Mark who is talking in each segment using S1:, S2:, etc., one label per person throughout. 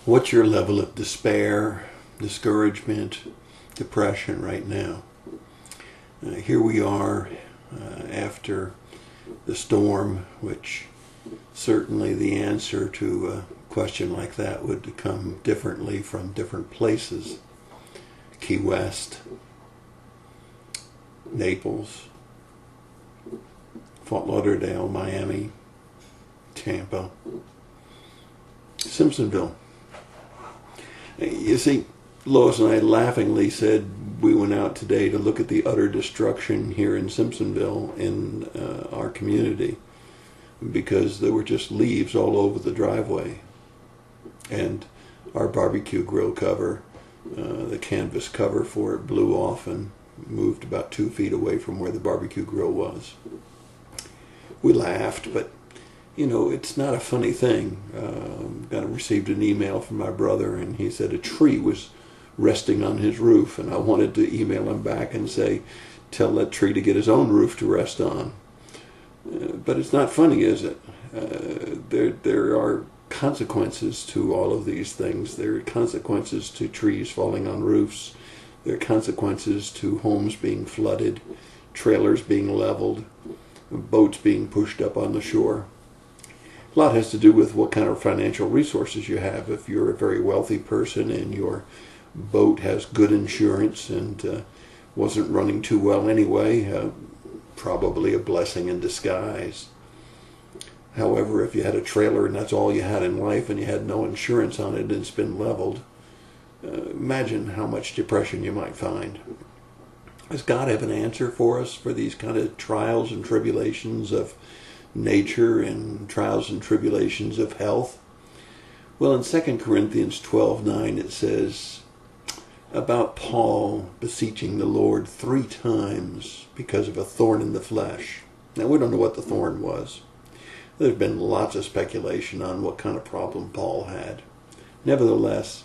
S1: What's your level of despair, discouragement, depression right now? Here we are after the storm, which certainly the answer to a question like that would come differently from different places. Key West, Naples, Fort Lauderdale, Miami, Tampa, Simpsonville. You see, Lois and I laughingly said we went out today to look at the utter destruction here in Simpsonville in our community because there were just leaves all over the driveway. And our barbecue grill cover, the canvas cover for it blew off and moved about 2 feet away from where the barbecue grill was. We laughed, but you know, it's not a funny thing. I received an email from my brother, and he said a tree was resting on his roof, and I wanted to email him back and say, tell that tree to get his own roof to rest on. But it's not funny, is it? There are consequences to all of these things. There are consequences to trees falling on roofs. There are consequences to homes being flooded, trailers being leveled, boats being pushed up on the shore. A lot has to do with what kind of financial resources you have. If you're a very wealthy person and your boat has good insurance and wasn't running too well anyway, probably a blessing in disguise. However, if you had a trailer and that's all you had in life and you had no insurance on it and it's been leveled, imagine how much depression you might find. Does God have an answer for us for these kind of trials and tribulations of nature and trials and tribulations of health? Well, in 2 Corinthians 12:9 it says about Paul beseeching the Lord 3 times because of a thorn in the flesh. Now, we don't know what the thorn was. There's been lots of speculation on what kind of problem Paul had. Nevertheless,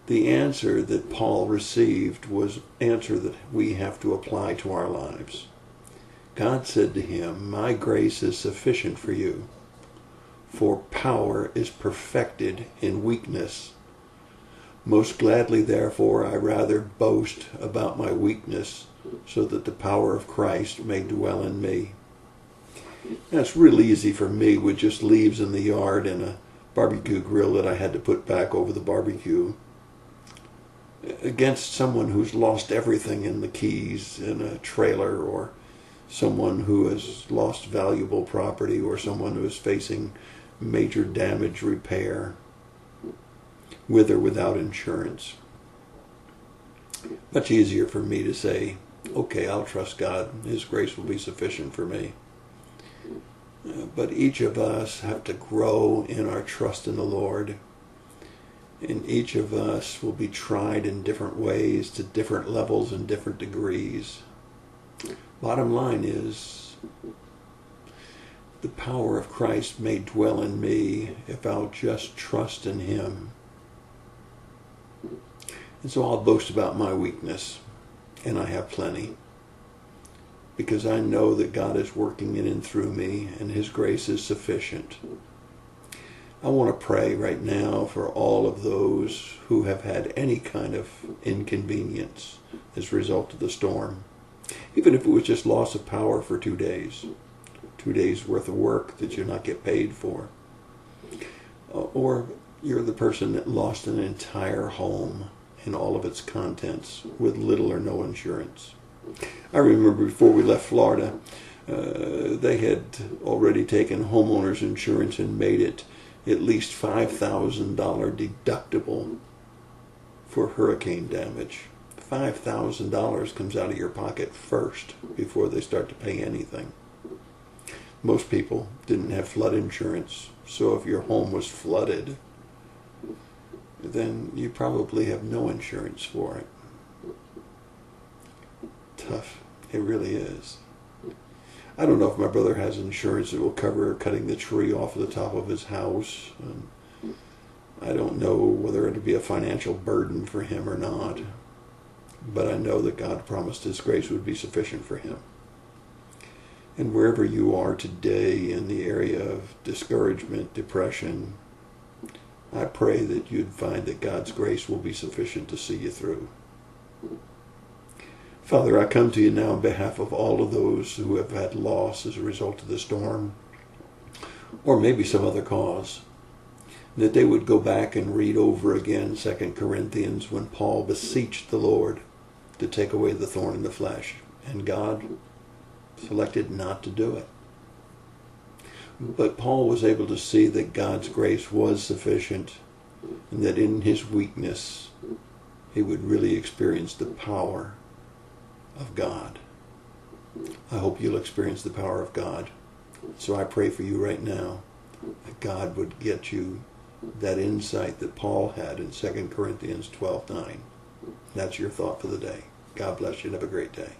S1: the answer that Paul received was an answer that we have to apply to our lives. God said to him, my grace is sufficient for you, for power is perfected in weakness. Most gladly, therefore, I rather boast about my weakness, so that the power of Christ may dwell in me. Now, it's real easy for me with just leaves in the yard and a barbecue grill that I had to put back over the barbecue, against someone who's lost everything in the Keys in a trailer, or someone who has lost valuable property, or someone who is facing major damage repair with or without insurance. Much easier for me to say, okay, I'll trust God. His grace will be sufficient for me. But each of us have to grow in our trust in the Lord. And each of us will be tried in different ways, to different levels and different degrees. Bottom line is, the power of Christ may dwell in me if I'll just trust in Him. And so I'll boast about my weakness, and I have plenty, because I know that God is working in and through me, and His grace is sufficient. I want to pray right now for all of those who have had any kind of inconvenience as a result of the storm. Even if it was just loss of power for 2 days. 2 days worth of work that you'll not get paid for. Or you're the person that lost an entire home and all of its contents with little or no insurance. I remember before we left Florida, they had already taken homeowners insurance and made it at least $5,000 deductible for hurricane damage. $5,000 comes out of your pocket first before they start to pay anything. Most people didn't have flood insurance, so if your home was flooded, then you probably have no insurance for it. Tough. It really is. I don't know if my brother has insurance that will cover cutting the tree off the top of his house. I don't know whether it'll be a financial burden for him or not. But I know that God promised His grace would be sufficient for him. And wherever you are today in the area of discouragement, depression, I pray that you'd find that God's grace will be sufficient to see you through. Father, I come to you now on behalf of all of those who have had loss as a result of the storm, or maybe some other cause, that they would go back and read over again 2 Corinthians when Paul beseeched the Lord to take away the thorn in the flesh, and God selected not to do it. But Paul was able to see that God's grace was sufficient, and that in his weakness he would really experience the power of God. I hope you'll experience the power of God. So I pray for you right now that God would get you that insight that Paul had in 2 Corinthians 12:9. That's your thought for the day. God bless you and have a great day.